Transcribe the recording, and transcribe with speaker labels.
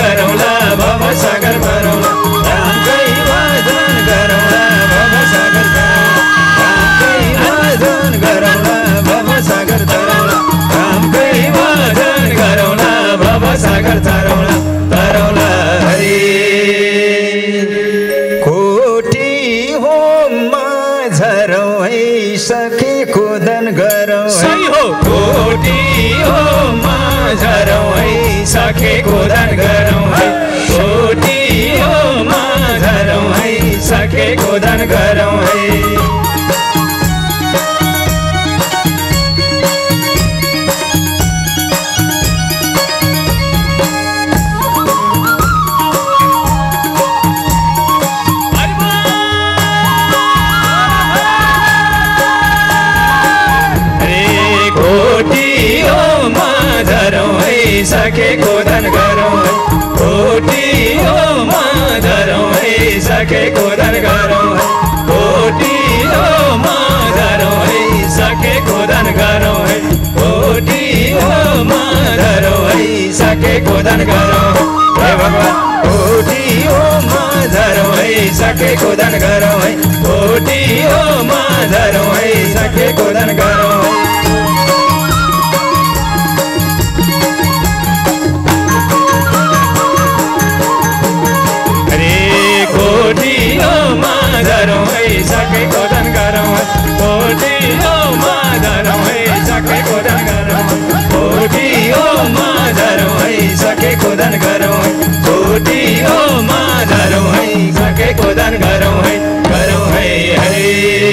Speaker 1: गरौँला भव सागर तरौँला रामकै भजन गरौँला भव सागर रामकै भजन गरौँला भव सागर तरौँला रामकै भजन गरौँला भव सागर तरौँला तरौँला हरि कोटी होममा झरौँ है सकेको दान गरौँ सही हो कोटी होममा झरौँ है सकेको दान गरौँ है कोटी होममा झरौँ है सकेको दान गरौँ है सकेको दान गरौँ है कोटी होममा झरौँ है सकेको दान गरौँ है कोटी होममा झरौँ है सकेको दान गरौँ है कोटी होममा झरौँ है सकेको दान गरौँ हे भगवान कोटी होममा झरौँ है सकेको दान गरौँ है कोटी होममा झरौँ है सकेको दान गरौँ है कोटी होममा झरौँ है सकेको दान गरौँ है कोटी होममा झरौँ